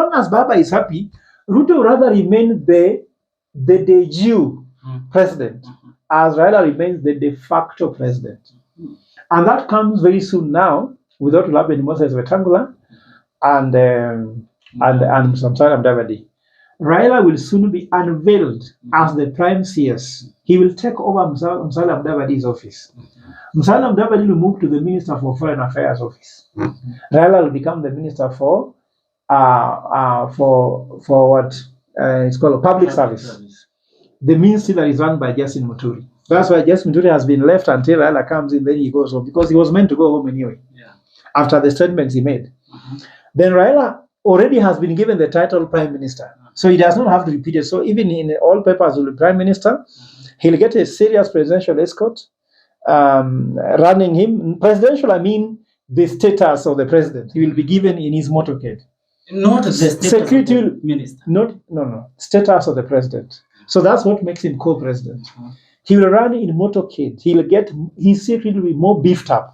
long as Baba is happy, Ruto rather remain the de jure president, as Raila remains the de facto president. And that comes very soon now, without Labeni Moses Wetangula and Musalia Mudavadi. Raila will soon be unveiled as the prime CS. He will take over Musalia Mudavadi's office. Musalia Mudavadi will move to the Minister for Foreign Affairs office. Raila will become the Minister for what it's called public service. The ministry that is run by Justin Muturi. That's why Justin Muturi has been left until Raila comes in, then he goes home, because he was meant to go home anyway. Yeah. After the statements he made. Then Raila already has been given the title Prime Minister. So he does not have to repeat it. So even in all papers will be Prime Minister, he'll get a serious presidential escort running him. Presidential, I mean the status of the president. He will be given in his motorcade. Not the status security of the minister. No. Status of the president. So that's what makes him co-president. He will run in motorcade. His security will be more beefed up.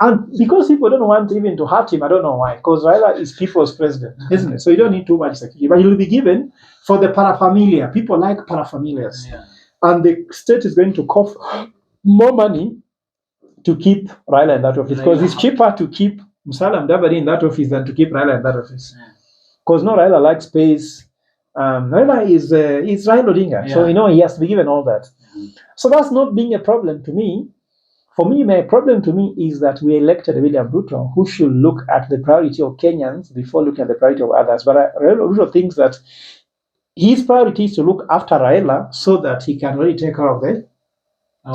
And because people don't want even to hurt him, I don't know why, because Raila is people's president, isn't it? So you don't need too much security. But he will be given for the paraphernalia. People like paraphernalias. Yeah. And the state is going to cough more money to keep Raila in that office, because it's cheaper to keep Musalia Mudavadi in that office than to keep Raila in that office. Because no, Raila likes space. Raila is Raila Odinga. Yeah. So, he has to be given all that. So that's not being a problem to me. For me, my problem to me is that we elected William Ruto, who should look at the priority of Kenyans before looking at the priority of others. But Ruto thinks that his priority is to look after Raila so that he can really take care of the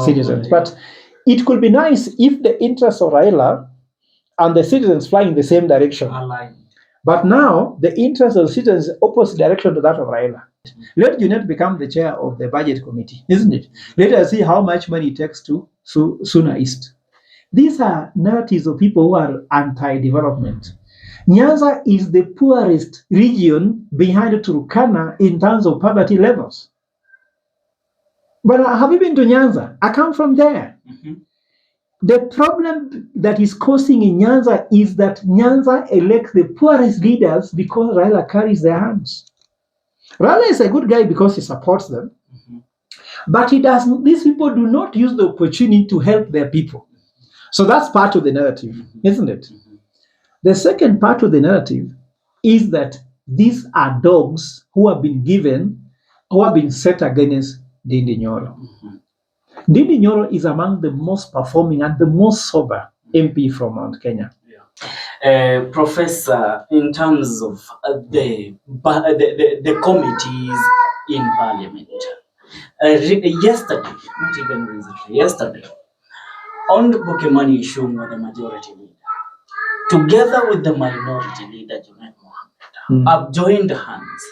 citizens. Right. But it could be nice if the interests of Raila and the citizens fly in the same direction. But now, the interest of the citizens is opposite direction to that of Raila. Let Junet become the chair of the budget committee, isn't it? Let us see how much money it takes to Suna East. These are narratives of people who are anti-development. Nyanza is the poorest region behind Turkana in terms of poverty levels. But have you been to Nyanza? I come from there. The problem that is causing in Nyanza is that Nyanza elects the poorest leaders because Raila carries their hands. Raila is a good guy because he supports them, but these people do not use the opportunity to help their people. So that's part of the narrative, isn't it? The second part of the narrative is that these are dogs who have been set against Ndindi Nyoro. Ndindi Nyoro is among the most performing and the most sober MP from Mount Kenya. Professor, in terms of the committees in Parliament, yesterday, not even recently, yesterday, Honorable Kimani Ichung'wah, the majority leader, together with the minority leader, Junet Mohammed, have joined hands,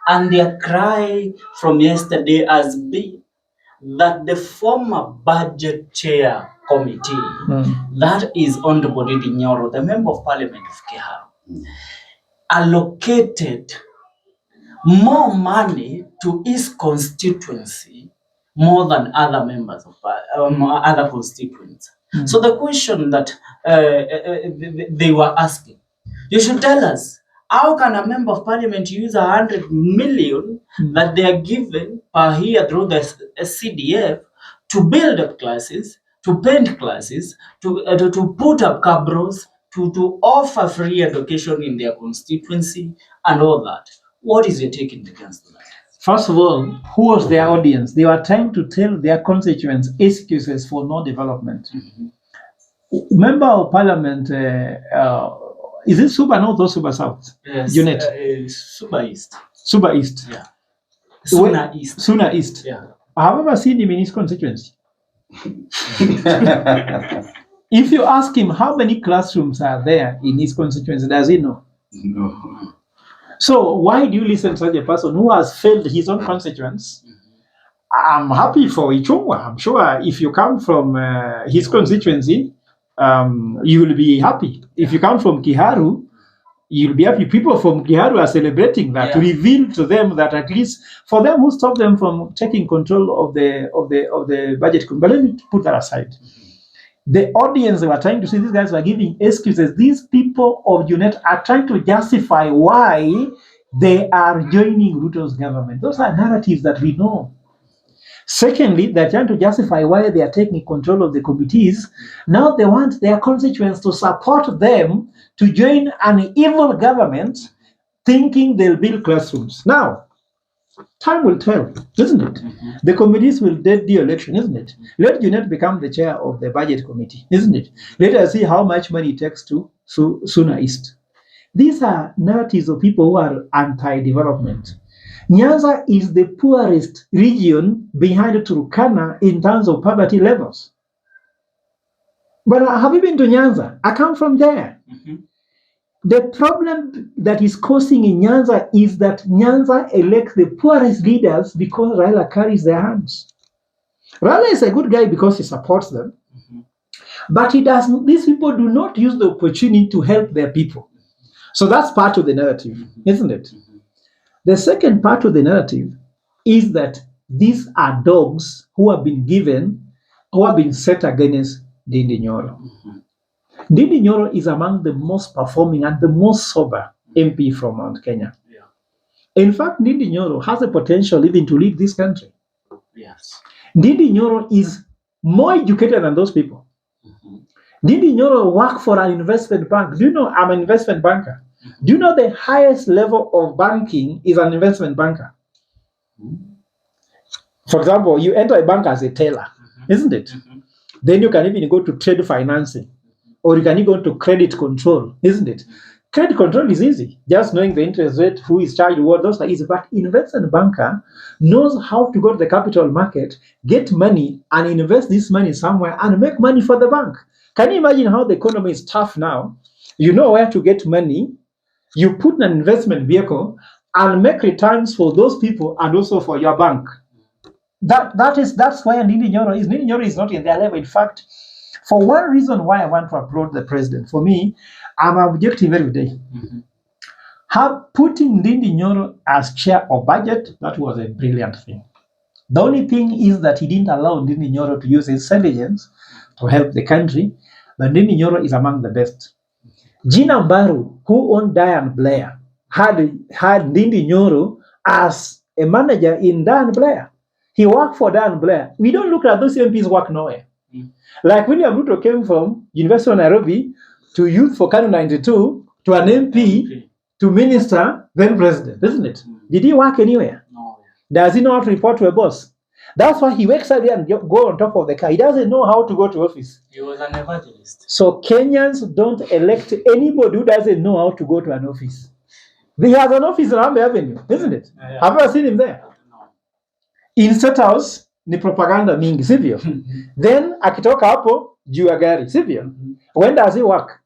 and their cry from yesterday has been that the former budget chair committee, that is Honorable Ndindi Nyoro, the member of Parliament of Kiharu, allocated more money to his constituency more than other members of other constituents. So the question that they were asking, you should tell us, how can a member of Parliament use 100 million that they are given per year through the CDF to build up classes, to paint classes, to put up cabros, to offer free education in their constituency and all that? What is your take against that? First of all, who was their audience? They were trying to tell their constituents excuses for no development. Member of Parliament, is it Suba North or Suba South? Yes, Suba East. Suba East. Yeah. Suna East. Suna East. Yeah. I have never seen him in his constituency. If you ask him how many classrooms are there in his constituency, does he know? No. So why do you listen to such a person who has failed his own constituents? I'm happy for Ichung'wah. I'm sure if you come from his constituency, you will be happy. If you come from Kiharu, you'll be happy. People from Kiharu are celebrating that, to reveal to them that at least for them who stopped them from taking control of the budget. But let me put that aside. The audience, they were trying to see, these guys were giving excuses. These people of UNET are trying to justify why they are joining Ruto's government. Those are narratives that we know. Secondly, they're trying to justify why they are taking control of the committees. Now they want their constituents to support them to join an evil government, thinking they'll build classrooms. Now, time will tell, isn't it? The committees will dead the election, isn't it? Let UNET become the chair of the budget committee, isn't it? Let us see how much money it takes to Suna East. These are narratives of people who are anti-development. Nyanza is the poorest region behind Turkana in terms of poverty levels. But have you been to Nyanza? I come from there. The problem that is causing in Nyanza is that Nyanza elects the poorest leaders because Raila carries their hands. Raila is a good guy because he supports them, but he doesn't. These people do not use the opportunity to help their people. So that's part of the narrative, isn't it? The second part of the narrative is that these are dogs who have been set against Ndindi Nyoro. Ndindi Nyoro is among the most performing and the most sober MP from Mount Kenya. In fact, Ndindi Nyoro has the potential even to lead this country. Ndindi Nyoro is more educated than those people. Ndindi Nyoro worked for an investment bank. Do you know I'm an investment banker? Do you know the highest level of banking is an investment banker? For example, you enter a bank as a teller, isn't it? Then you can even go to trade financing, or you can even go to credit control, isn't it? Credit control is easy. Just knowing the interest rate, who is charged what, those are easy. But investment banker knows how to go to the capital market, get money, and invest this money somewhere and make money for the bank. Can you imagine how the economy is tough now? You know where to get money. You put an investment vehicle and make returns for those people and also for your bank. That's why Ndindi Nyoro is not in their level. In fact, for one reason why I want to applaud the president, for me, I'm objective every day. Putting Ndindi Nyoro as chair of budget, that was a brilliant thing. The only thing is that he didn't allow Ndindi Nyoro to use his intelligence to help the country, but Ndindi Nyoro is among the best. Gina Mbaru, who owned Diane Blair, had Ndindi Nyoro as a manager in Diane Blair. He worked for Diane Blair. We don't look at those MPs work nowhere. Like William Ruto came from University of Nairobi to Youth for Kano 92 to an MP to minister, then president, isn't it? Did he work anywhere? No. Does he know how to report to a boss? That's why he wakes up there and go on top of the car. He doesn't know how to go to office. He was an evangelist. So Kenyans don't elect anybody who doesn't know how to go to an office. He has an office in Rambe Avenue, isn't it? Yeah. Have you ever seen him there? No. In State House, ni propaganda mingi, sivyo? Then akitoka hapo juu ya gari, sivyo? When does he work?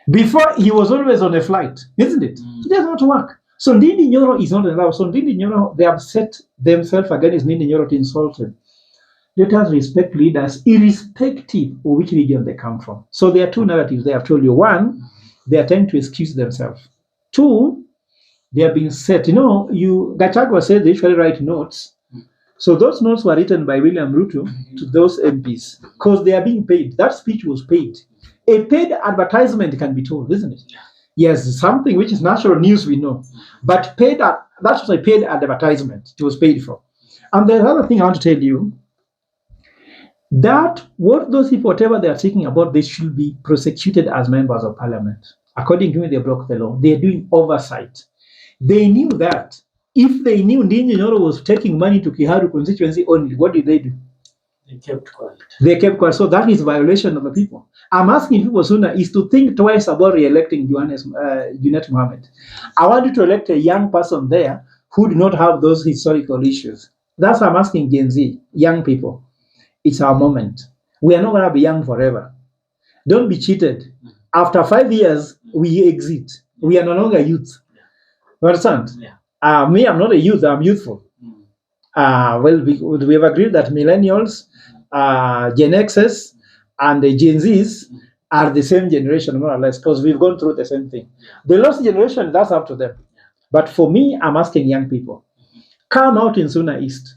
Before, he was always on a flight, isn't it? He does not work. So Ndindi Nyoro is not allowed. So Ndindi Nyoro, they have set themselves against Ndindi Nyoro to insult him. Let us respect leaders irrespective of which region they come from. So there are two narratives they have told you. One, they are trying to excuse themselves. Two, they are being set. You know, Gachagua said they usually write notes. So those notes were written by William Ruto to those MPs because they are being paid. That speech was paid. A paid advertisement can be told, isn't it? Yes, something which is national news we know. But that was a paid advertisement. It was paid for. And the other thing I want to tell you, that what those people, whatever they are thinking about, they should be prosecuted as members of parliament. According to me, they broke the law. They are doing oversight. They knew that. If they knew Ndindi Nyoro was taking money to Kiharu constituency only, what did they do? They kept quiet. So that is violation of the people. I'm asking people sooner is to think twice about re-electing Junet Mohammed. I want you to elect a young person there who do not have those historical issues. That's what I'm asking Gen Z, young people. It's our moment. We are not going to be young forever. Don't be cheated. After 5 years, we exit. We are no longer youth. You understand? Yeah. Me, I'm not a youth. I'm youthful. We have agreed that millennials, Gen Xs, and the Gen Zs are the same generation, more or less, because we've gone through the same thing. The lost generation, that's up to them. But for me, I'm asking young people, come out in Suna East.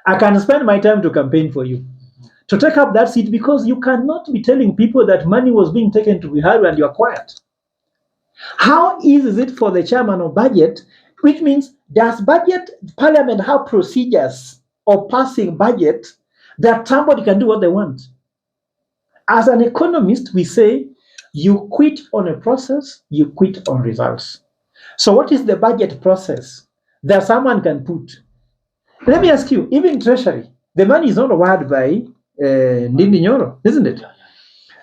I can spend my time to campaign for you, to take up that seat, because you cannot be telling people that money was being taken to Buhari and you are quiet. How easy is it for the chairman of budget, which means does parliament have procedures of passing budget that somebody can do what they want? As an economist, we say you quit on a process, you quit on results. So what is the budget process that someone can put? Let me ask you, even Treasury, the money is not wired by Ndindi Nyoro, isn't it?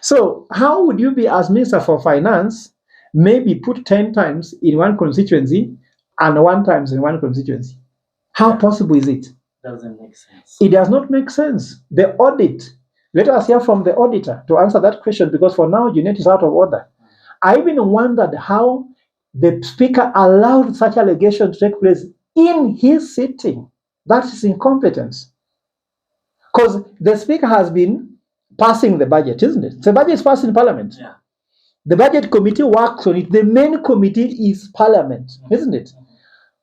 So how would you be, as Minister for Finance, maybe put 10 times in one constituency and 1 times in one constituency? How possible is it? Doesn't make sense. It does not make sense. The audit, let us hear from the auditor to answer that question, because for now, Junet is out of order. I even wondered how the speaker allowed such allegation to take place in his sitting. That is incompetence. Because the speaker has been passing the budget, isn't it? The budget is passed in parliament. Yeah. The budget committee works on it. The main committee is parliament, isn't it?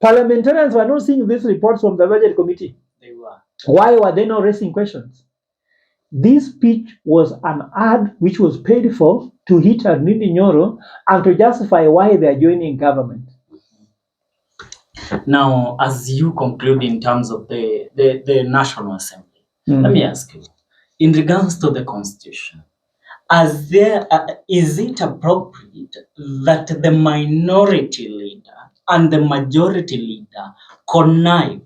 Parliamentarians were not seeing these reports from the budget committee. They were. Why were they not raising questions? This speech was an ad which was paid for to hit Ndindi Nyoro and to justify why they are joining government. Now, as you conclude in terms of the National Assembly, let me ask you, in regards to the Constitution, is it appropriate that the minority leader and the majority leader connive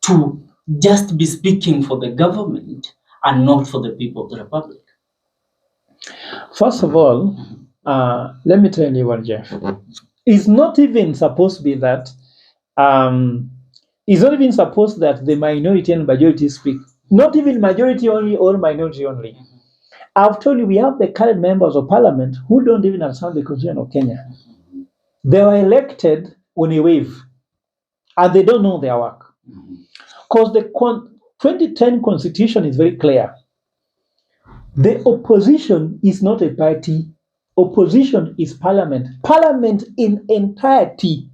to just be speaking for the government and not for the people of the Republic? First of all, let me tell you what, Jeff. It's not even supposed to be that. It's not even supposed that the minority and majority speak. Not even majority only or minority only. I've told you we have the current members of parliament who don't even understand the constitution of Kenya. They were elected on a wave, and they don't know their work. Because the 2010 constitution is very clear. The opposition is not a party. Opposition is parliament. Parliament in entirety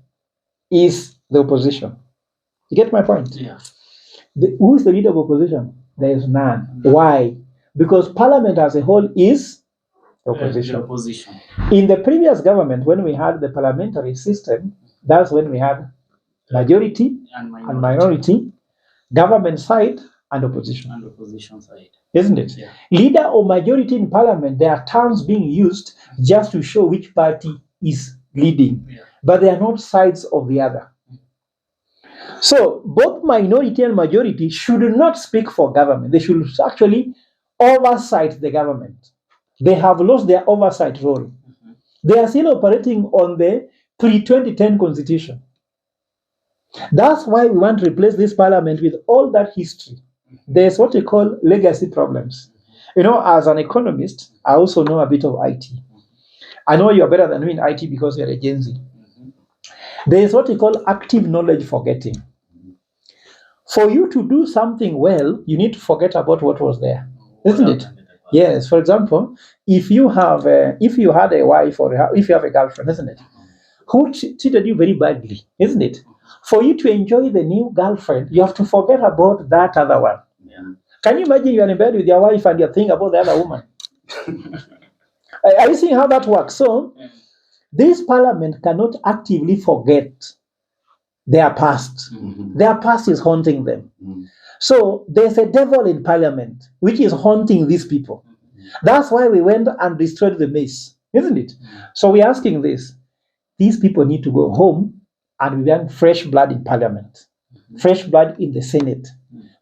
is the opposition. You get my point? Yeah. Who is the leader of opposition? There is none. Why? Because parliament as a whole is opposition. The opposition. In the previous government, when we had the parliamentary system, that's when we had majority and minority, government side and opposition. And opposition side. Isn't it? Yeah. Leader or majority in parliament, there are terms being used just to show which party is leading, but they are not sides of the other. So both minority and majority should not speak for government. They should actually oversight the government. They have lost their oversight role. They are still operating on the pre-2010 constitution. That's why we want to replace this parliament with all that history. There's what we call legacy problems. You know, as an economist, I also know a bit of IT. I know you're better than me in IT because you're a Gen Z. There's what we call active knowledge forgetting. For you to do something well, you need to forget about what was there, isn't it? Yes. For example, if you had a wife or if you have a girlfriend, isn't it, who treated you very badly, isn't it? For you to enjoy the new girlfriend, you have to forget about that other one. Yeah. Can you imagine you're in bed with your wife and you're thinking about the other woman? Are you seeing how that works? So, this parliament cannot actively forget their past. Their past is haunting them. So, there's a devil in parliament which is haunting these people. That's why we went and destroyed the mace, isn't it? So, we're asking this. These people need to go home and we want fresh blood in parliament, fresh blood in the Senate,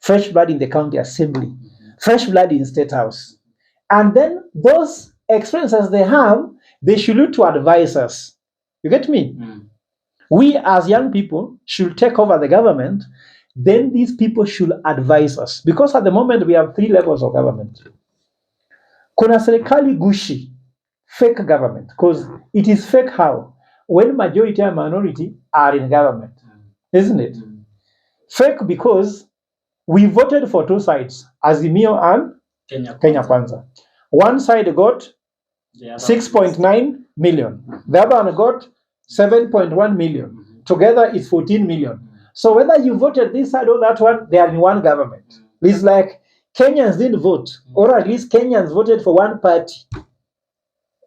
fresh blood in the county assembly, fresh blood in state house. And then those experiences they have, they should look to advise us. You get me? We as young people should take over the government. Then these people should advise us. Because at the moment we have 3 levels of government. Kuna serikali gushi, fake government. Because it is fake how? When majority and minority are in government, isn't it? Fake because we voted for 2 sides, Azimio and Kenya Kwanza. One side got 6.9 million. The other one got 7.1 million. Together it's 14 million. So whether you voted this side or that one, they are in one government. It's like Kenyans didn't vote, or at least Kenyans voted for one party.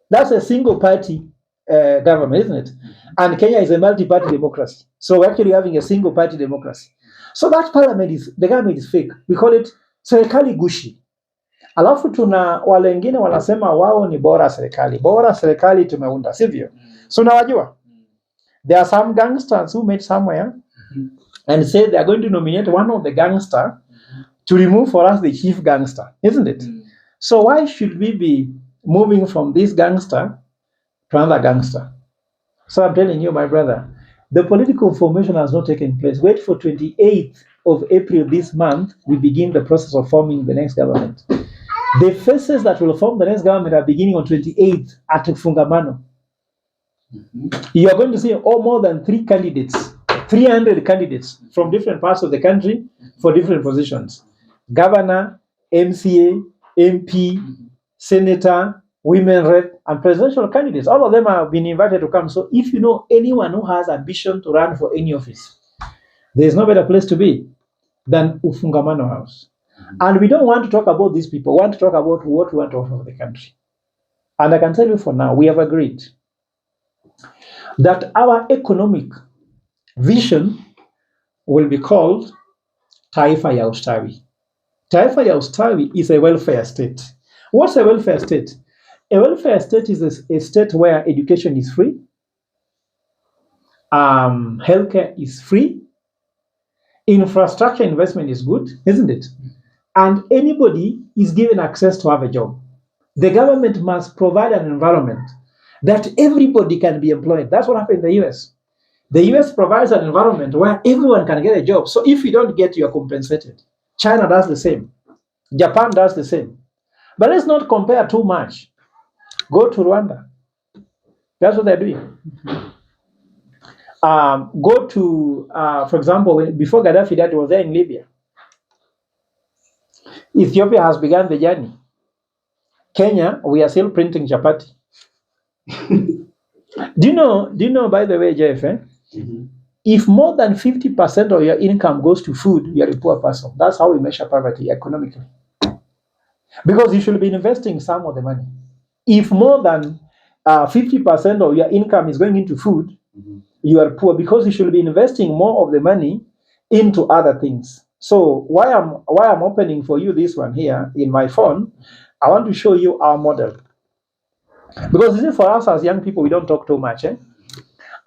That's a single party government, isn't it? And Kenya is a multi-party democracy. So we're actually having a single party democracy. So that the government is fake. We call it serikali gushi. Alafu tuna wale wengine wanasema wao ni bora serikali tumeunda, sivyo? So nawajua, there are some gangsters who met somewhere and said they are going to nominate one of the gangster to remove for us the chief gangster, isn't it? So why should we be moving from this gangster to another gangster? So I'm telling you, my brother, the political formation has not taken place. Wait for 28th of April this month, we begin the process of forming the next government. The faces that will form the next government are beginning on 28th at Fungamano. You are going to see more than 300 candidates from different parts of the country for different positions. Governor, MCA, MP, senator, women rep, and presidential candidates. All of them have been invited to come. So if you know anyone who has ambition to run for any office, there is no better place to be than Ufungamano House. And we don't want to talk about these people. We want to talk about what we want to offer for the country. And I can tell you for now, we have agreed that our economic vision will be called Taifa ya Ustawi. Taifa ya Ustawi is a welfare state. What's a welfare state? A welfare state is a state where education is free, healthcare is free, infrastructure investment is good, isn't it? And anybody is given access to have a job. The government must provide an environment that everybody can be employed. That's what happened in the US. The US provides an environment where everyone can get a job. So if you don't get, you are compensated. China does the same. Japan does the same. But let's not compare too much. Go to Rwanda. That's what they're doing. Go to, for example, before Gaddafi died, was there in Libya. Ethiopia has begun the journey. Kenya, we are still printing chapati. Do you know, by the way, Jeff, if more than 50% of your income goes to food, you're a poor person. That's how we measure poverty economically. Because you should be investing some of the money. If more than 50% of your income is going into food, you are poor, because you should be investing more of the money into other things. So why I'm opening for you this one here in my phone, I want to show you our model. Because you see, for us as young people, we don't talk too much.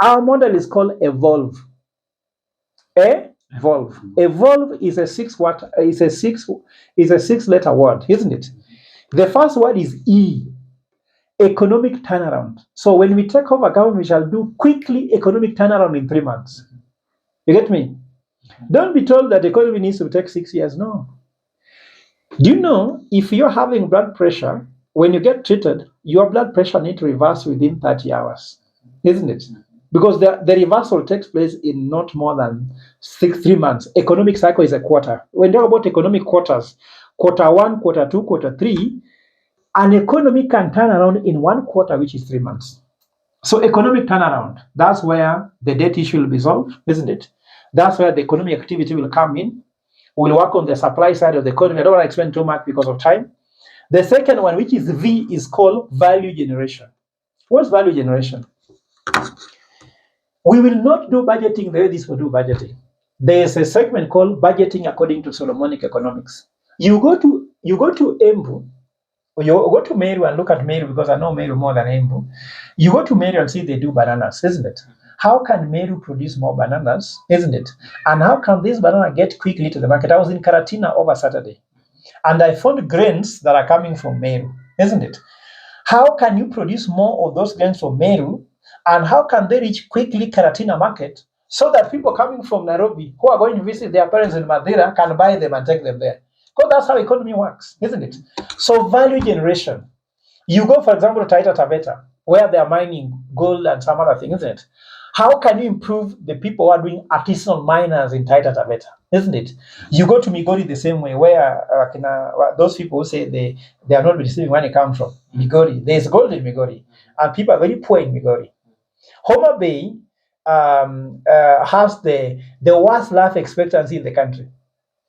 Our model is called Evolve. Evolve. Evolve is a six-letter word, isn't it? The first word is E, economic turnaround. So when we take over government, we shall do quickly economic turnaround in 3 months. You get me? Don't be told that the economy needs to take 6 years. No. Do you know, if you're having blood pressure, when you get treated, your blood pressure needs to reverse within 30 hours, isn't it? Because the reversal takes place in not more than 3 months. Economic cycle is a quarter. When you talk about economic quarters, quarter 1, quarter 2, quarter 3, an economy can turn around in 1 quarter, which is 3 months. So economic turnaround, that's where the debt issue will be solved, isn't it? That's where the economic activity will come in. We'll work on the supply side of the economy. I don't want to explain too much because of time. The second one, which is V, is called value generation. What's value generation? We will not do budgeting the way this will do budgeting. There's a segment called budgeting according to Solomonic economics. You go to Embu, or you go to Meru and look at Meru, because I know Meru more than Embu. You go to Meru and see they do bananas, isn't it? How can Meru produce more bananas, isn't it? And how can this banana get quickly to the market? I was in Karatina over Saturday, and I found grains that are coming from Meru, isn't it? How can you produce more of those grains from Meru, and how can they reach quickly Karatina market so that people coming from Nairobi who are going to visit their parents in Madeira can buy them and take them there? Because that's how economy works, isn't it? So value generation. You go, for example, to Taita Taveta, where they are mining gold and some other things, isn't it? How can you improve the people who are doing artisanal miners in Taita Taveta, isn't it? You go to Migori the same way, where those people who say they are not receiving money come from. Migori, there's gold in Migori, and people are very poor in Migori. Homa Bay has the worst life expectancy in the country.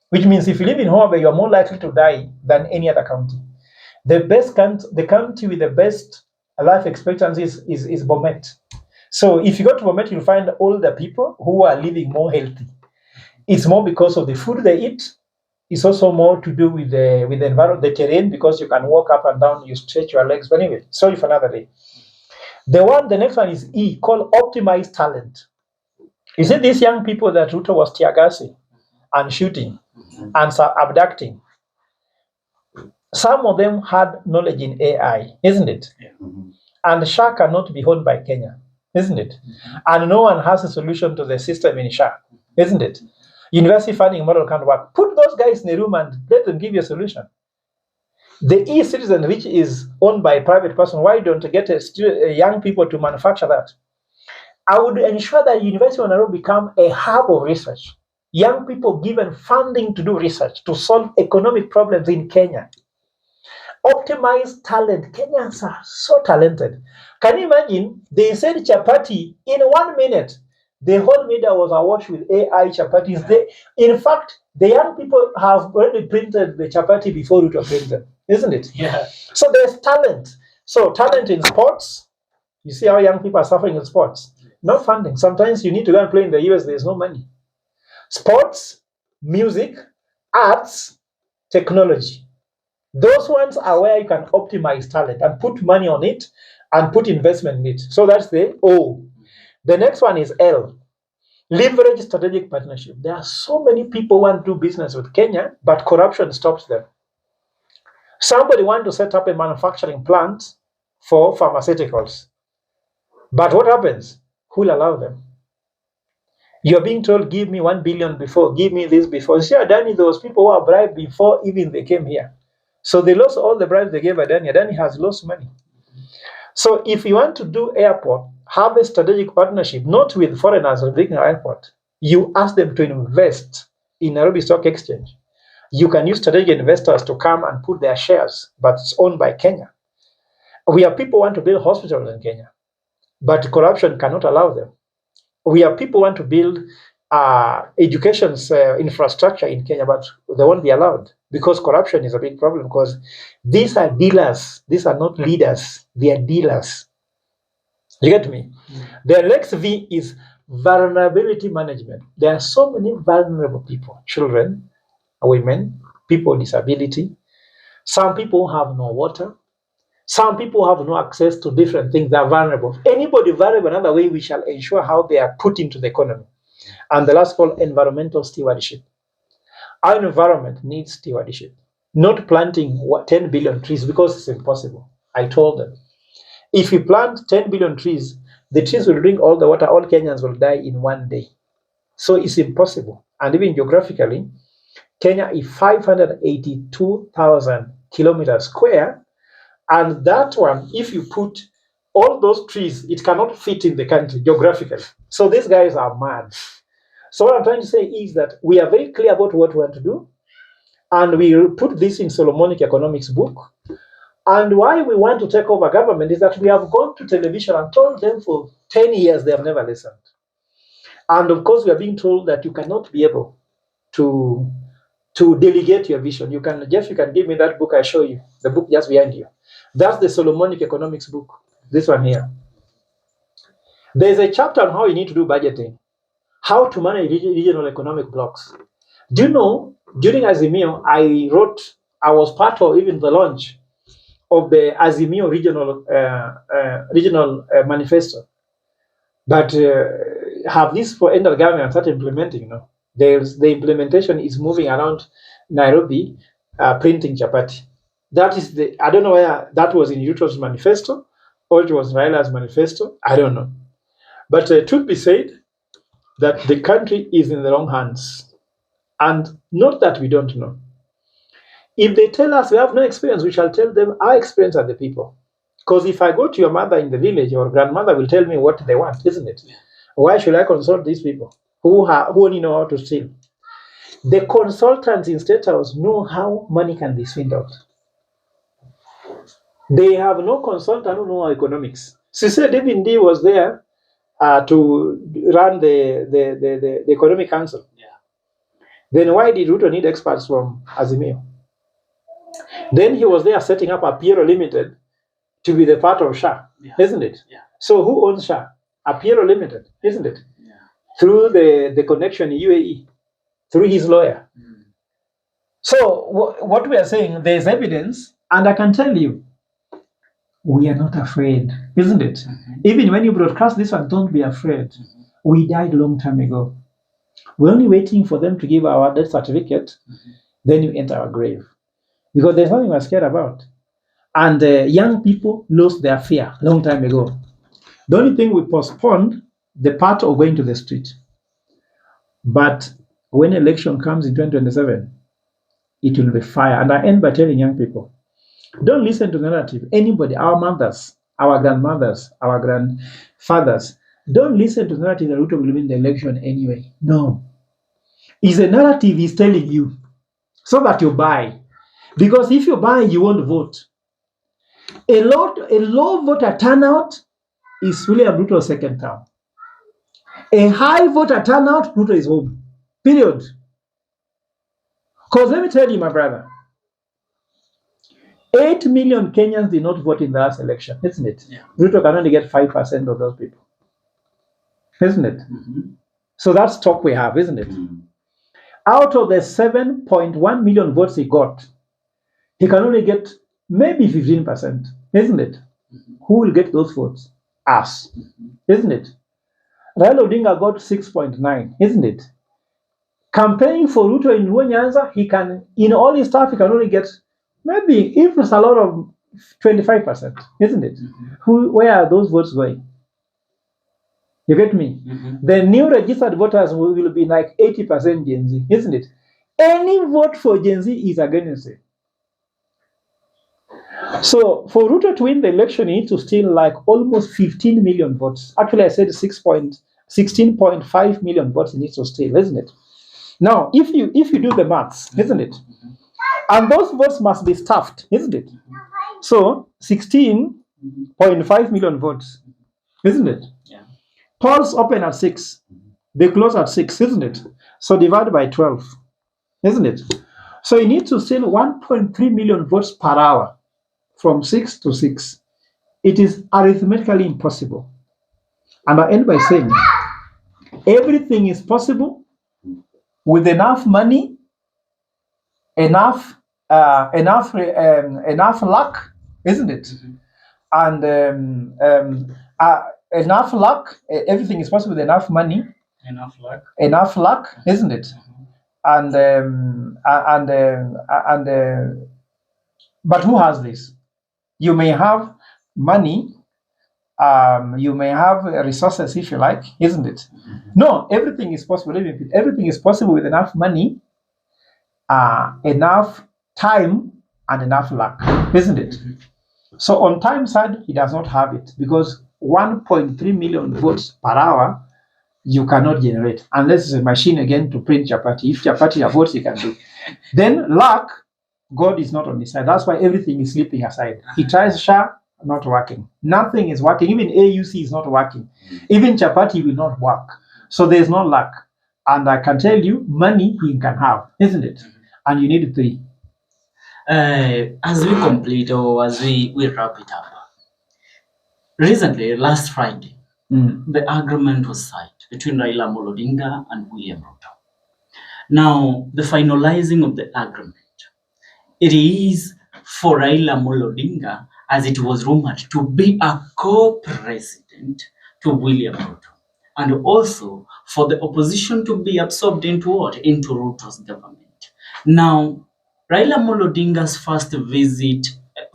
which means if you live in Homa Bay, you are more likely to die than any other county. The county with the best life expectancy is Bomet. So if you go to Bomet, you'll find older people who are living more healthy. It's more because of the food they eat. It's also more to do with the environment, the terrain, because you can walk up and down, you stretch your legs. But anyway, sorry for another day. The next one is E, called optimized talent. You see these young people that Ruto was tear gassing and shooting and abducting. Some of them had knowledge in AI, isn't it? Yeah. And SHA cannot be owned by Kenya, isn't it? And no one has a solution to the system in SHA, isn't it? University funding model can't work. Put those guys in a room and let them give you a solution. The e-citizen, which is owned by a private person, why don't you get young people to manufacture that? I would ensure that University of Nairobi become a hub of research. Young people given funding to do research to solve economic problems in Kenya. Optimize talent. Kenyans are so talented. Can you imagine? They said chapati in 1 minute. The whole media was awash with AI chapatis. In fact, the young people have already printed the chapati before Ruto printed, isn't it? Yeah. So there's talent. So talent in sports. You see how young people are suffering in sports. No funding. Sometimes you need to go and play in the US. There's no money. Sports, music, arts, technology. Those ones are where you can optimize talent and put money on it and put investment in it. So that's the O. The next one is L. Leverage strategic partnership. There are so many people who want to do business with Kenya, but corruption stops them. Somebody wants to set up a manufacturing plant for pharmaceuticals. But what happens? Who will allow them? You're being told, give me 1 billion before, give me this before. See, Adani, those people who are bribed before even they came here. So they lost all the bribes they gave Adani. Adani has lost money. So if you want to do airport, have a strategic partnership, not with foreigners or big airport. You ask them to invest in Nairobi Stock Exchange. You can use strategic investors to come and put their shares, but it's owned by Kenya. We have people who want to build hospitals in Kenya, but corruption cannot allow them. We have people who want to build education infrastructure in Kenya, but they won't be allowed because corruption is a big problem, because these are dealers. These are not leaders. They are dealers. You get me? The next V is vulnerability management. There are so many vulnerable people, children, women, people with disability. Some people have no water. Some people have no access to different things. They are vulnerable. Anybody vulnerable, another way we shall ensure how they are put into the economy. And the last called environmental stewardship. Our environment needs stewardship. Not planting 10 billion trees because it's impossible. I told them, if you plant 10 billion trees, the trees will drink all the water. All Kenyans will die in 1 day. So it's impossible. And even geographically, Kenya is 582,000 kilometers square. And that one, if you put all those trees, it cannot fit in the country geographically. So these guys are mad. So what I'm trying to say is that we are very clear about what we want to do. And we put this in Solomonic Economics book. And why we want to take over government is that we have gone to television and told them for 10 years they have never listened. And of course, we are being told that you cannot be able to delegate your vision. You can give me that book I show you, the book just behind you. That's the Solomonic Economics book, this one here. There's a chapter on how you need to do budgeting, how to manage regional economic blocks. Do you know, during Azimio, I was part of even the launch of the Azimio regional manifesto. But have this for end of the government and start implementing, the implementation is moving around Nairobi, printing chapati. That is I don't know whether that was in Ruto's manifesto or it was Raila's manifesto. I don't know. But truth be said, that the country is in the wrong hands. And not that we don't know. If they tell us we have no experience, we shall tell them our experience are the people. Because if I go to your mother in the village, your grandmother will tell me what they want, isn't it? Why should I consult these people who only know how to steal? The consultants in State House know how money can be swindled. They have no consultant who know economics. She said even D was there to run the economic council. Yeah. Then why did Ruto need experts from Azimio? Then he was there setting up Apero Limited to be the part of SHA, isn't it? Yeah. So who owns SHA? Apero Limited, isn't it? Yeah. Through the connection in UAE, through his lawyer. So what we are saying, there's evidence, and I can tell you, we are not afraid, isn't it? Even when you broadcast this one, don't be afraid. We died a long time ago. We're only waiting for them to give our death certificate, then you enter our grave. Because there's nothing we're scared about. And young people lost their fear a long time ago. The only thing we postponed, the part of going to the street. But when election comes in 2027, it will be fire. And I end by telling young people, don't listen to the narrative. Anybody, our mothers, our grandmothers, our grandfathers, don't listen to the narrative that Ruto will win the election anyway. No. It's a narrative he's telling you so that you buy. Because if you buy, you won't vote. A low voter turnout is William Ruto's second term. A high voter turnout, Ruto is home. Period. Because let me tell you, my brother, 8 million Kenyans did not vote in the last election, isn't it? Yeah. Ruto can only get 5% of those people. Isn't it? So that's talk we have, isn't it? Out of the 7.1 million votes he got, he can only get maybe 15%, isn't it? Who will get those votes? Us, isn't it? Raila Odinga got 6.9, isn't it? Campaigning for Ruto in Nyanza, he can, in all his stuff, he can only get maybe, if it's a lot of 25%, isn't it? Where are those votes going? You get me? The new registered voters will be like 80% Gen Z, isn't it? Any vote for Gen Z is against it. So for Ruto to win the election, he needs to steal like almost 15 million votes. Actually, I said 16.5 million votes he needs to steal, isn't it? Now, if you do the maths, isn't it? And those votes must be stuffed, isn't it? So 16.5 million votes, isn't it? Yeah. Polls open at 6. They close at 6, isn't it? So divide by 12, isn't it? So you need to steal 1.3 million votes per hour from 6 to 6. It is arithmetically impossible. And I end by saying, everything is possible with enough money, enough luck, isn't it? And enough luck. Everything is possible with enough money, enough luck, isn't it? But who has this? You may have money, you may have resources if you like, isn't it? No, everything is possible. Everything is possible with enough money, enough time, and enough luck, isn't it? So on time side, he does not have it because 1.3 million votes per hour you cannot generate unless it's a machine again to print chapati. If chapati are votes, you can do. Then luck, God is not on his side. That's why everything is slipping aside. He tries SHA, not working. Nothing is working. Even AUC is not working. Even chapati will not work. So there's no luck. And I can tell you, money he can have, isn't it? And you need 3. As we complete or as we wrap it up, recently, last Friday, the agreement was signed between Raila Odinga and William Ruto. Now, the finalizing of the agreement, it is for Raila Odinga, as it was rumored, to be a co-president to William Ruto, and also for the opposition to be absorbed into what? Into Ruto's government. Now, Raila Odinga's first visit,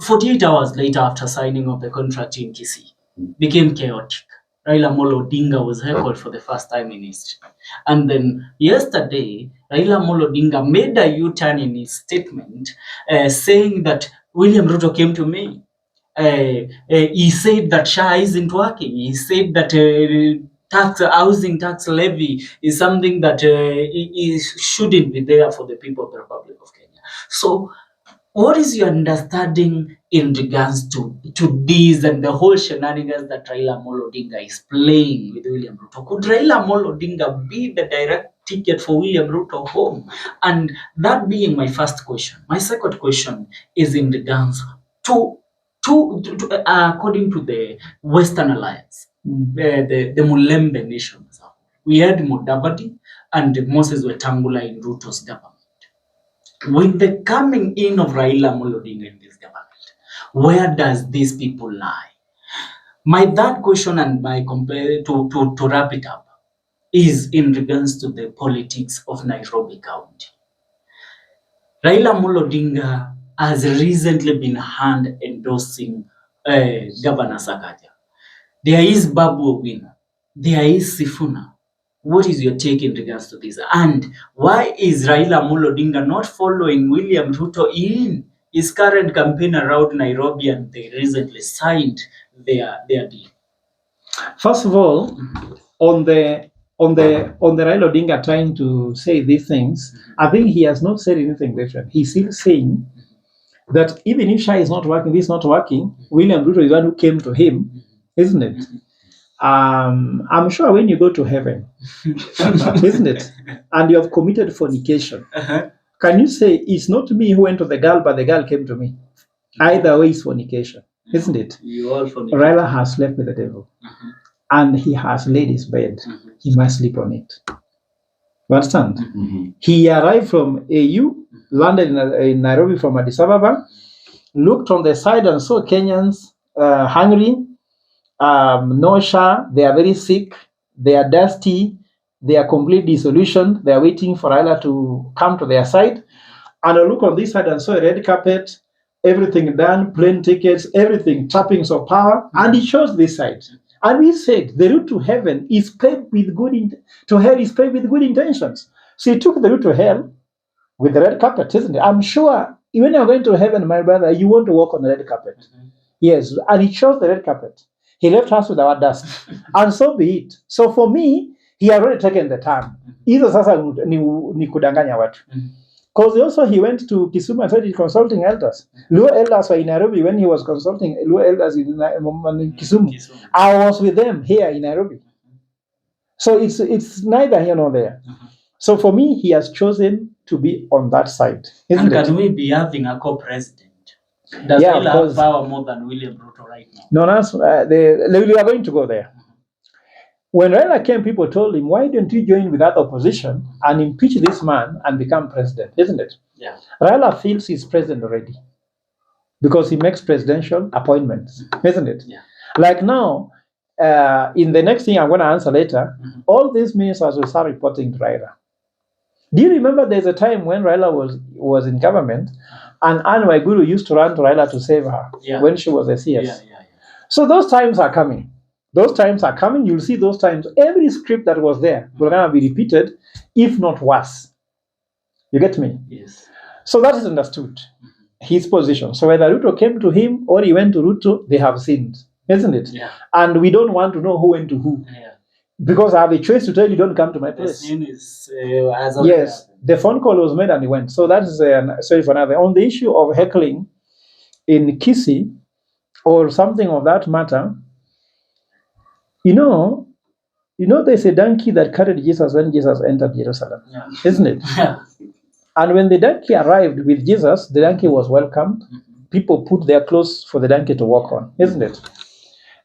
48 hours later after signing of the contract in Kisii, became chaotic. Raila Odinga was heckled for the first time in history. And then yesterday, Raila Odinga made a U-turn in his statement, saying that William Ruto came to me. He said that SHA isn't working. He said that housing tax levy is something that shouldn't be there for the people of the Republic of Kenya. So, what is your understanding in regards to this and the whole shenanigans that Raila Odinga is playing with William Ruto? Could Raila Odinga be the direct ticket for William Ruto home? And that being my first question. My second question is in regards to according to the Western Alliance, the Mulembe nations. We had Mudavadi and Moses Wetangula in Ruto's government. With the coming in of Raila Odinga in this government, where does these people lie? My third question and my to wrap it up is in regards to the politics of Nairobi County. Raila Odinga has recently been hand endorsing Governor Sakaja. There is Babu Owino. There is Sifuna. What is your take in regards to this? And why is Raila Odinga not following William Ruto in his current campaign around Nairobi, and they recently signed their deal? First of all, on the Raila Odinga trying to say these things, I think he has not said anything different. He's still saying that even if SHA is not working, this is not working, William Ruto is the one who came to him, isn't it? I'm sure when you go to heaven, isn't it, and you have committed fornication, can you say, it's not me who went to the girl, but the girl came to me? Either way is fornication, isn't it? Raila has slept with the devil, and he has laid his bed. He must sleep on it. You understand? He arrived from AU, landed in Nairobi from Addis Ababa, looked on the side and saw Kenyans hungry, no SHA, they are very sick, they are dusty, they are completely disillusioned, they are waiting for Raila to come to their side. And I look on this side and saw a red carpet, everything done, plane tickets, everything, trappings of power, and he chose this side. And we said the route to heaven is paved with to hell is paved with good intentions. So he took the route to hell with the red carpet, isn't it? I'm sure when you're going to heaven, my brother, you want to walk on the red carpet. Yes, and he chose the red carpet. He left us with our dust. And so be it. So for me, he had already taken the time. Hizo sasa ni kudanganya watu. Because also he went to Kisumu and started consulting elders. Luo elders were in Nairobi when he was consulting Luo elders in Kisumu. I was with them here in Nairobi. So it's neither here nor there. So for me, he has chosen to be on that side. And can we be having a co-president? Does Raila have power more than William Ruto right now? No, that's, we are going to go there. When Raila came, people told him, why don't you join with that opposition and impeach this man and become president, isn't it? Yeah. Raila feels he's president already because he makes presidential appointments, isn't it? Yeah. Like now, in the next thing I'm going to answer later, all these ministers will start reporting to Raila. Do you remember there's a time when Raila was in government and Anne Waiguru used to run to Raila to save her when she was a CS? So those times are coming. Those times are coming. You'll see those times. Every script that was there will now be repeated, if not worse. You get me? Yes. So that is understood, his position. So whether Ruto came to him or he went to Ruto, they have sinned, isn't it? Yeah. And we don't want to know who went to who. Yeah. Because I have a choice to tell you, don't come to my place. The sin is, yes, the phone call was made and he went. So that is sorry for another. On the issue of heckling in Kisii or something of that matter, you know, there's a donkey that carried Jesus when Jesus entered Jerusalem, isn't it? Yeah. And when the donkey arrived with Jesus, the donkey was welcomed. People put their clothes for the donkey to walk on, isn't it?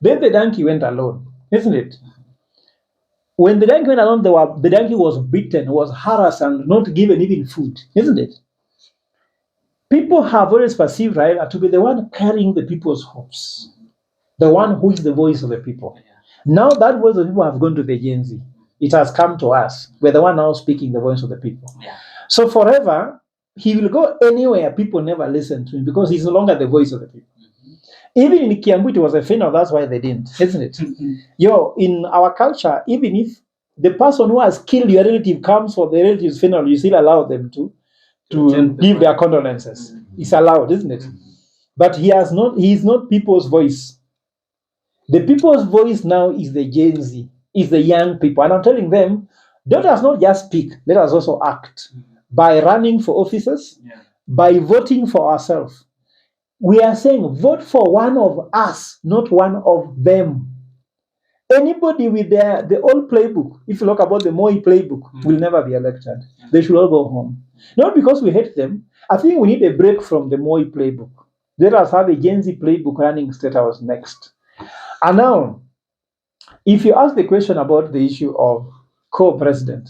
Then the donkey went alone, isn't it? When the donkey went alone, the donkey was beaten, was harassed, and not given even food, isn't it? People have always perceived Raila to be the one carrying the people's hopes, the one who is the voice of the people. Now that voice of the people have gone to the Gen Z. It has come to us. We're the one now speaking the voice of the people. Yeah. So forever, he will go anywhere people never listen to him because he's no longer the voice of the people. Even in Kiambu, it was a funeral, that's why they didn't, isn't it? In our culture, even if the person who has killed your relative comes for the relative's funeral, you still allow them to give their condolences. It's allowed, isn't it? But he is not people's voice. The people's voice now is the Gen Z, is the young people. And I'm telling them, let us not just speak, let us also act. By running for offices, by voting for ourselves. We are saying, vote for one of us, not one of them. Anybody with the old playbook, if you look about the Moi playbook, will never be elected. They should all go home. Not because we hate them. I think we need a break from the Moi playbook. Let us have a Gen Z playbook running State House next. And now, if you ask the question about the issue of co-president,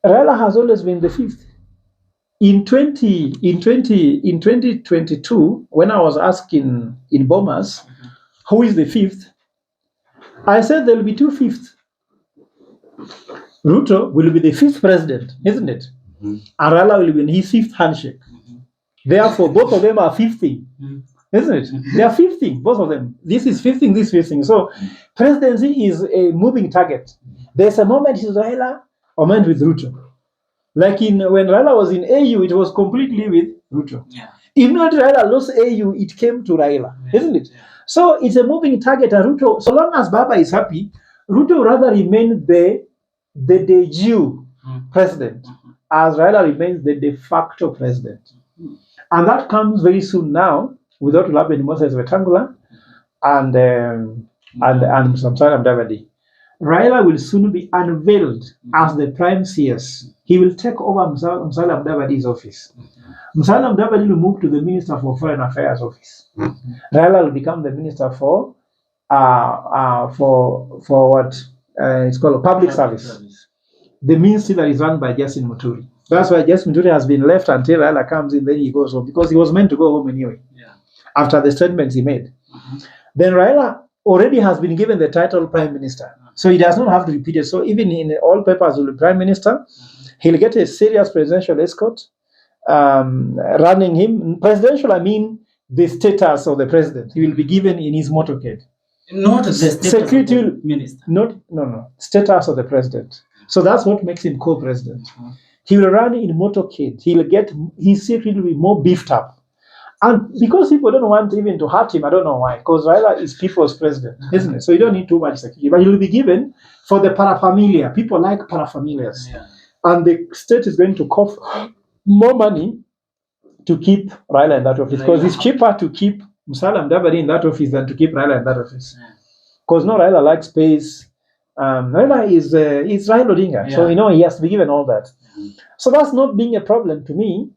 Raila has always been the fifth. In 2022, when I was asking in Bomas, who is the fifth, I said there will be two fifths. Ruto will be the fifth president, isn't it? And Raila will be in his fifth handshake. Therefore, both of them are fifthing, isn't it? They are fifthing, both of them. This is fifthing, this fifthing. So, presidency is a moving target. There's a moment with Raila, a moment with Ruto. Like when Raila was in AU, it was completely with Ruto. Yeah. Immediately Raila lost AU, it came to Raila, isn't it? Yeah. So it's a moving target. And Ruto, so long as Baba is happy, Ruto rather remain the de jure president, as Raila remains the de facto president. And that comes very soon now, without Labeni Moses Wetangula and Musalia Mudavadi. Raila will soon be unveiled as the prime CS. He will take over Musalia Mudavadi's office. Musalia Mudavadi will move to the Minister for Foreign Affairs office. Raila will become the Minister for what it's called public service. The ministry that is run by Justin Muturi. That's why Justin Muturi has been left until Raila comes in, then he goes home, because he was meant to go home anyway. Yeah. After the statements he made. Then Raila already has been given the title Prime Minister. So he does not have to repeat it. So even in all papers will be Prime Minister, he'll get a serious presidential escort running him. Presidential, I mean the status of the president. He will be given in his motorcade. Not the status Security of the minister. No. Status of the president. So that's what makes him co-president. He will run in motorcade. His security will be more beefed up. And because people don't want even to hurt him, I don't know why, because Raila is people's president, isn't it? So you don't need too much security. But he will be given for the paraphernalia. People like paraphernalias. Yeah. And the state is going to cough more money to keep Raila in that office, because it's cheaper to keep Musalia Mudavadi in that office than to keep Raila in that office. Because no, Raila likes space. Raila is Raila Odinga. Yeah. So, he has to be given all that. So that's not being a problem to me.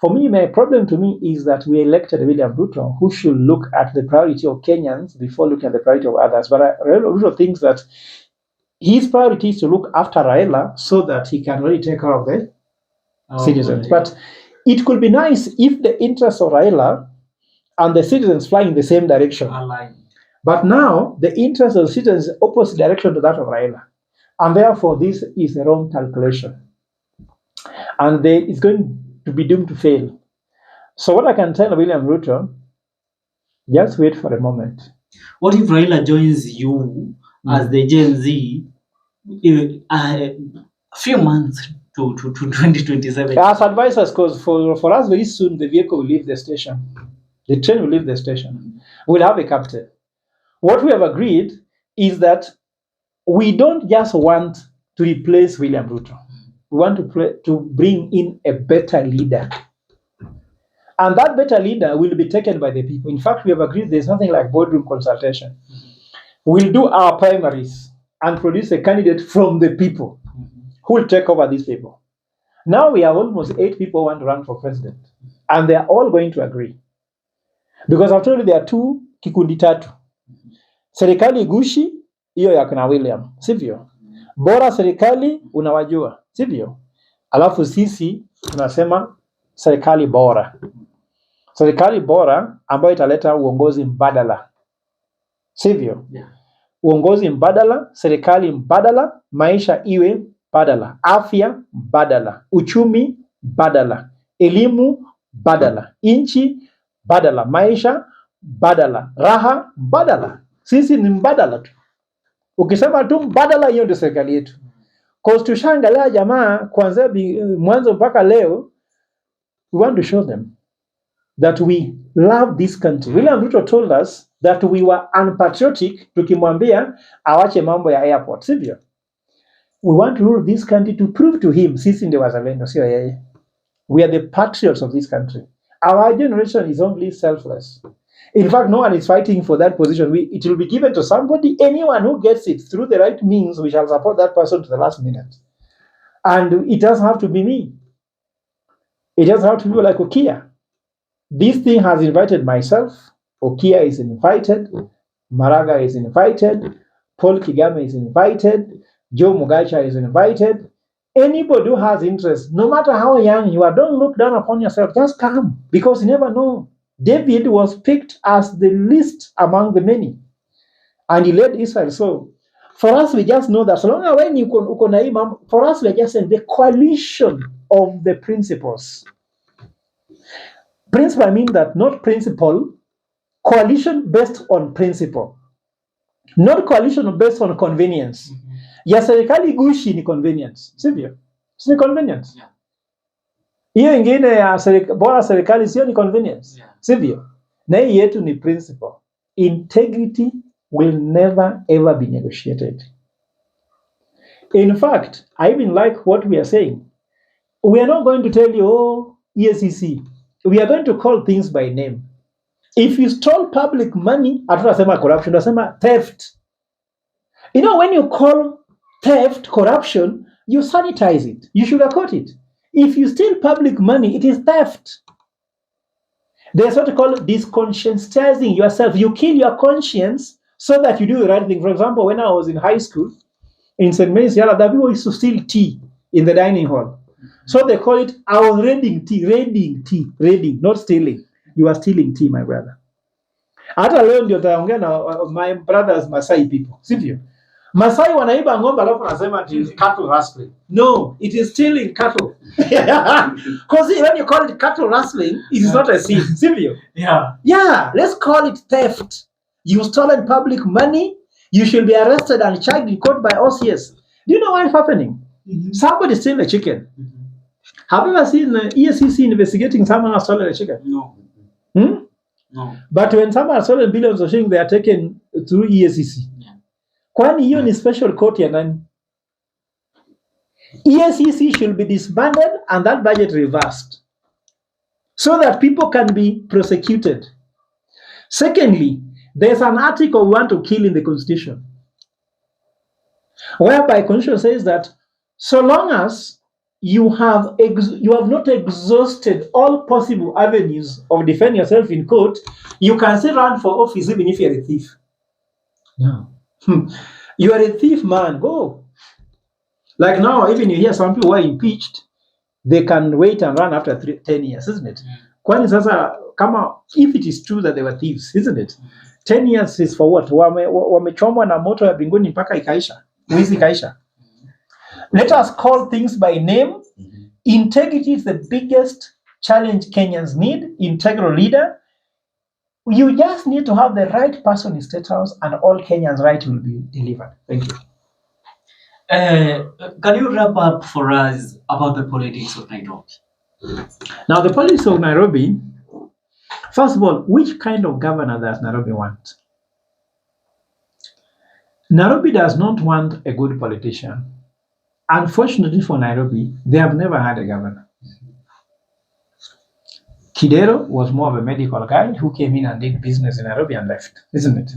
For me, my problem to me is that we elected William Ruto, who should look at the priority of Kenyans before looking at the priority of others. But Ruto thinks that his priority is to look after Raila so that he can really take care of the citizens. Yeah. But it could be nice if the interests of Raila and the citizens fly in the same direction. But now, the interest of the citizens is opposite direction to that of Raila. And therefore, this is a wrong calculation. And it's going to be doomed to fail. So what I can tell William Ruto, just wait for a moment. What if Raila joins you as the Gen Z a few months to 2027? As advisors, because for us very soon, the vehicle will leave the station. The train will leave the station. We'll have a captain. What we have agreed is that we don't just want to replace William Ruto. We want to bring in a better leader. And that better leader will be taken by the people. In fact, we have agreed there's nothing like boardroom consultation. We'll do our primaries and produce a candidate from the people who will take over these people. Now we have almost 8 people who want to run for president. And they are all going to agree. Because I've told you there are 2 kikundi tatu. Serikali gushi, hiyo ya kina William, sivyo? Bora serikali unawajua, sivyo? Alafu sisi tunasema serikali bora. Serikali bora ambayo italeta uongozi mbadala, sivyo? Yeah. Uongozi mbadala, serikali mbadala, maisha iwe mbadala, afya mbadala, uchumi mbadala, elimu mbadala, inchi mbadala, maisha mbadala, raha mbadala. Sisi ni mbadala tu. Ukisema tu mbadala, hiyo ndio serikali yetu. Kwa tushangalia jamaa kuanzia mwanzo mpaka leo, we want to show them that we love this country. William Ruto told us that we were unpatriotic tukimwambia awache mambo ya airport, sivyo? We want to rule this country to prove to him sisi ndio wazalendo, sio yeye. We are the patriots of this country. Our generation is only selfless. In fact, no one is fighting for that position. It will be given to somebody. Anyone who gets it through the right means, we shall support that person to the last minute. And it doesn't have to be me. It doesn't have to be like Okia. This thing has invited myself. Okia is invited. Maraga is invited. Paul Kigame is invited. Joe Mugacha is invited. Anybody who has interest, no matter how young you are, don't look down upon yourself. Just come, because you never know. David was picked as the least among the many, and he led Israel. So, for us, we just know that so long as when you for us, we are just saying the coalition of the principles. Principle, I mean that, not principle. Coalition based on principle, not coalition based on convenience. Ya serikali gushi ni convenience, sivyo? Si convenience. Hiyo ingine ya bora serikali sio ni convenience, sivyo? Na hii yetu ni principle. Integrity will never ever be negotiated. In fact, I even like what we are saying. We are not going to tell you, oh, EACC. We are going to call things by name. If you stole public money, hatutasema corruption, tunasema theft. You know, when you call theft corruption, you sanitize it. You sugarcoat it. If you steal public money, it is theft. There's what you call disconscientizing yourself. You kill your conscience so that you do the right thing. For example, when I was in high school, in St. Mary's, the people used to steal tea in the dining hall. So they call it, I was raiding tea, not stealing. You are stealing tea, my brother. Hata leo ndio taongea na my brothers Masai people, sivyo? Masai wanaiba ng'ombe alafu nasema it is cattle rustling. No, it is stealing cattle. Because when you call it cattle rustling, it is not a sin, sivyo? Yeah, let's call it theft. You stolen public money, you should be arrested and charged in court by OCS. Do you know what is happening? Somebody stole a chicken. Have you ever seen the EACC investigating someone who stolen a chicken? No. No. But when someone has stolen billions of shillings, they are taken through EACC. Kwani hiyo ni special court ya nani? EACC should be disbanded and that budget reversed so that people can be prosecuted. Secondly, there's an article we want to kill in the Constitution, whereby Constitution says that so long as you have not exhausted all possible avenues of defending yourself in court, you can still run for office even if you're a thief. No. You are a thief, man, go. Like now, even you hear some people who are impeached, they can wait and run after 10 years, isn't it? Kwani sasa, if it is true that they were thieves, isn't it? 10 years is for what? Wamechomwa na moto ya binguni mpaka ikaisha. Wizi ikaisha. Let us call things by name. Integrity is the biggest challenge Kenyans need. Integral leader. You just need to have the right person in State House and all Kenyans' right will be delivered. Thank you. Can you wrap up for us about the politics of Nairobi? Now, the politics of Nairobi, first of all, which kind of governor does Nairobi want? Nairobi does not want a good politician. Unfortunately for Nairobi, they have never had a governor. Kidero was more of a medical guy who came in and did business in Nairobi and left, isn't it?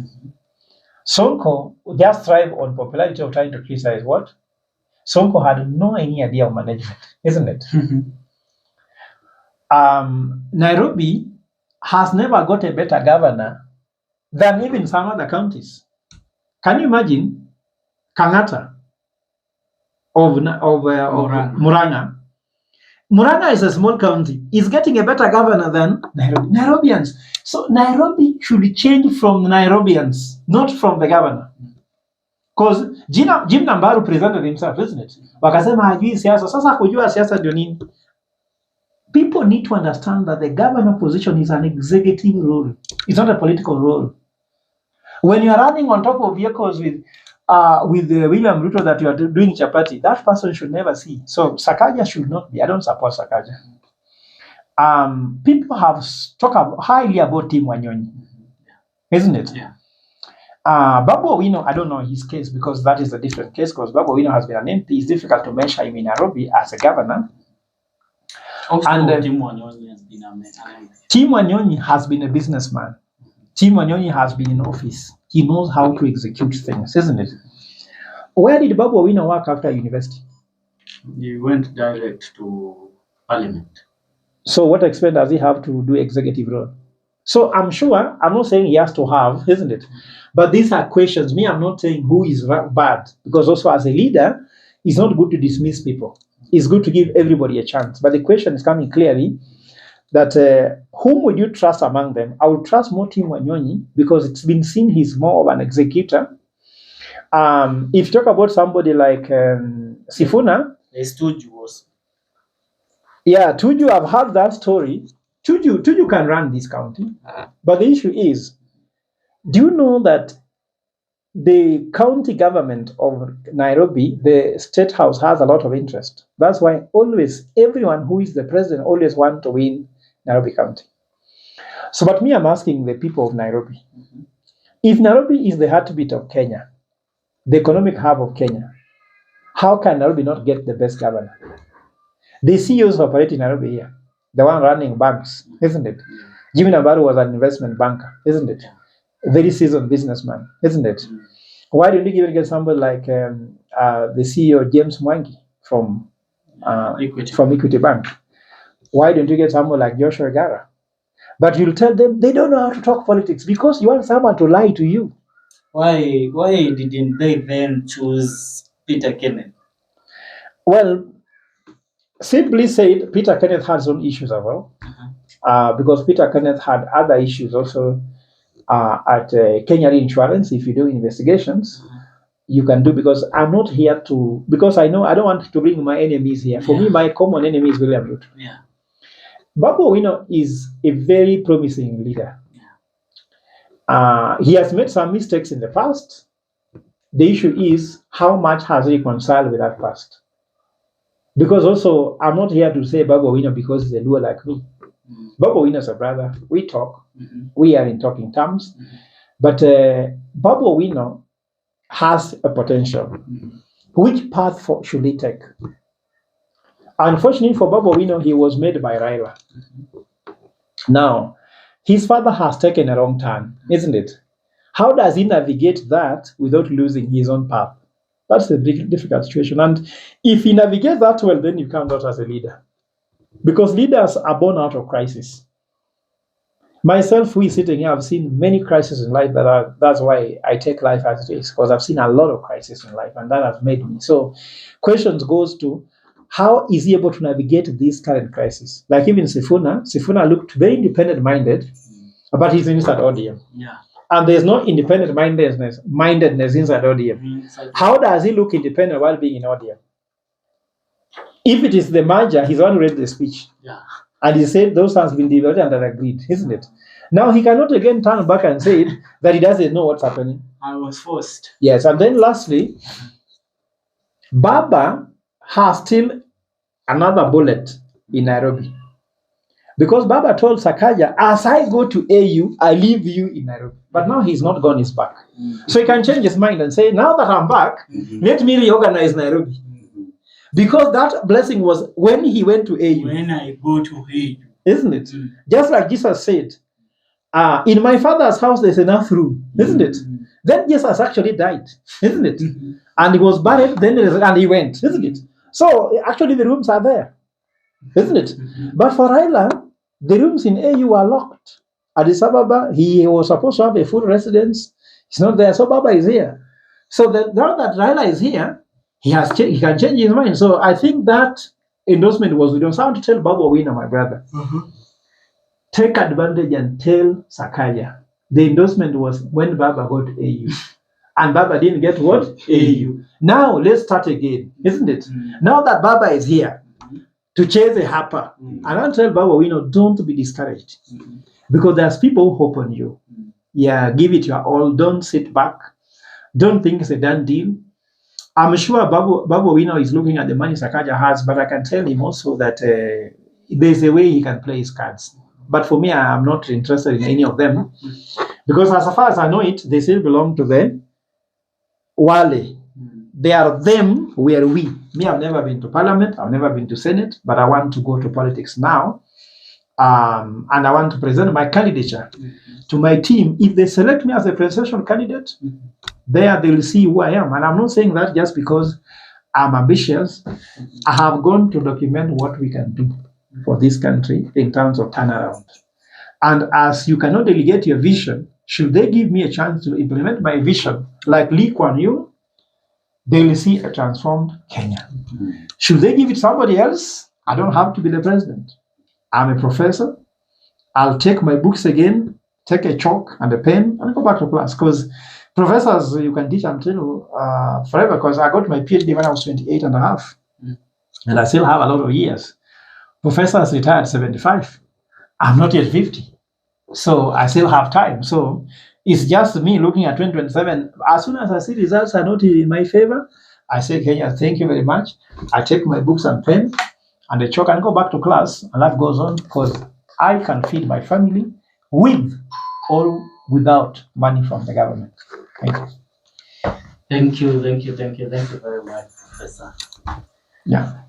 Sonko just thrived on popularity of trying to criticize what? Sonko had no any idea of management, isn't it? Nairobi has never got a better governor than even some other counties. Can you imagine Kangata of Murang'a? Murang'a is a small county. Is getting a better governor than Nairobi. Nairobians. So Nairobi should change from Nairobians, not from the governor. Because Jim Nambaru presented himself, isn't it? Wakasema hajui siasa. Sasa kujua siasa ndio nini? People need to understand that the governor position is an executive role. It's not a political role. When you are running on top of vehicles with William Ruto that you are doing chapati, that person should never see. So Sakaja should not be. I don't support Sakaja. People have talked highly about Tim Wanyonyi, isn't it? Yeah. Babu Owino, I don't know his case because that is a different case because Babu Owino has been an MP. It's difficult to measure him in Nairobi as a governor. Also, Tim Wanyonyi has been an MP. Tim Wanyonyi has been a businessman. Tim Wanyonyi has been in office. He knows how to execute things, isn't it? Where did Babu Owino work after university? He went direct to parliament. So what extent does he have to do executive role? So I'm sure, I'm not saying he has to have, isn't it? But these are questions. Me, I'm not saying who is bad, because also as a leader, it's not good to dismiss people. It's good to give everybody a chance. But the question is coming clearly that whom would you trust among them? I would trust more Tim Wanyonyi because it's been seen he's more of an executor. If you talk about somebody like Sifuna, Tuju was. Yeah, Tuju, I've heard that story. Tuju can run this county, but the issue is, do you know that the county government of Nairobi, the state house, has a lot of interest? That's why always everyone who is the president always want to win Nairobi County. So, but me, I'm asking the people of Nairobi, if Nairobi is the heartbeat of Kenya, the economic hub of Kenya, how can Nairobi not get the best governor? The CEOs operate in Nairobi here, the one running banks, isn't it? Jimmy Nabaru was an investment banker, isn't it? A very seasoned businessman, isn't it? Why don't you even get somebody like the CEO James Mwangi from Equity Bank? Why don't you get someone like Joshua Gara? But you'll tell them they don't know how to talk politics because you want someone to lie to you. Why didn't they then choose Peter Kenneth? Well, simply said, Peter Kenneth had his own issues as well, because Peter Kenneth had other issues also at Kenya Insurance. If you do investigations, you can do, because I'm not here to, because I know I don't want to bring my enemies here. For me, my common enemy is William Ruto. Yeah. Babu Owino is a very promising leader. He has made some mistakes in the past. The issue is how much has he reconciled with that past? Because also, I'm not here to say Babu Owino because he's a Luo like me. Babu Owino is a brother. We talk. We are in talking terms. But Babu Owino has a potential. Which path should he take? Unfortunately for Babu Owino, he was made by Raila. Now, his father has taken a wrong turn, isn't it? How does he navigate that without losing his own path? That's a big, difficult situation. And if he navigates that well, then he comes out as a leader. Because leaders are born out of crisis. Myself, who is sitting here, I've seen many crises in life. That's why I take life as it is, because I've seen a lot of crises in life, and that has made me. So, questions goes to, how is he able to navigate this current crisis? Like even Sifuna looked very independent-minded, but he's inside ODM. Yeah. And there's no independent-mindedness inside ODM. How does he look independent while being in ODM? If it is the merger, he's already read the speech. Yeah. And he said those has been developed and agreed, isn't it? Now he cannot again turn back and say that he doesn't know what's happening. I was forced. Yes, and then lastly, Baba has still another bullet in Nairobi. Because Baba told Sakaja, as I go to AU, I leave you in Nairobi. But now he's not gone, he's back. So he can change his mind and say, now that I'm back, let me reorganize Nairobi. Because that blessing was when he went to AU. When I go to AU. Isn't it? Just like Jesus said, in my father's house there's enough room, isn't it? Then Jesus actually died, isn't it? And he was buried, and he went, isn't it? So actually the rooms are there, isn't it? But for Raila, the rooms in AU are locked. Addis Ababa, he was supposed to have a full residence. He's not there, so Baba is here. So now that Raila is here, he can change his mind. So I think that endorsement was, we don't sound to tell Babu Owino, my brother. Take advantage and tell Sakaja. The endorsement was when Baba got AU. And Baba didn't get what? AU. Now let's start again, isn't it? Now that Baba is here to chase a harper, and I'll tell Baba Owino, don't be discouraged. Because there's people who hope on you. Yeah, give it your all. Don't sit back. Don't think it's a done deal. I'm sure Babu Owino is looking at the money Sakaja has, but I can tell him also that there's a way he can play his cards. But for me, I'm not interested in any of them. Because as far as I know it, they still belong to the Wale. They are them, we are we. Me, I've never been to parliament, I've never been to Senate, but I want to go to politics now. and I want to present my candidature to my team. If they select me as a presidential candidate, there they will see who I am. And I'm not saying that just because I'm ambitious. I have gone to document what we can do for this country in terms of turnaround. And as you cannot delegate your vision, should they give me a chance to implement my vision, like Lee Kuan Yew, they will see a transformed Kenya. Should they give it somebody else? I don't have to be the president. I'm a professor. I'll take my books again, take a chalk and a pen, and go back to class. Because professors, you can teach until forever, because I got my PhD when I was 28 and a half. And I still have a lot of years. Professors retired 75. I'm not yet 50. So I still have time. So it's just me looking at 2027. As soon as I see results are not in my favor, I say, Kenya, thank you very much. I take my books and pen and a chalk and go back to class, and life goes on, because I can feed my family with or without money from the government. Thank you. Thank you very much, Professor. Yeah.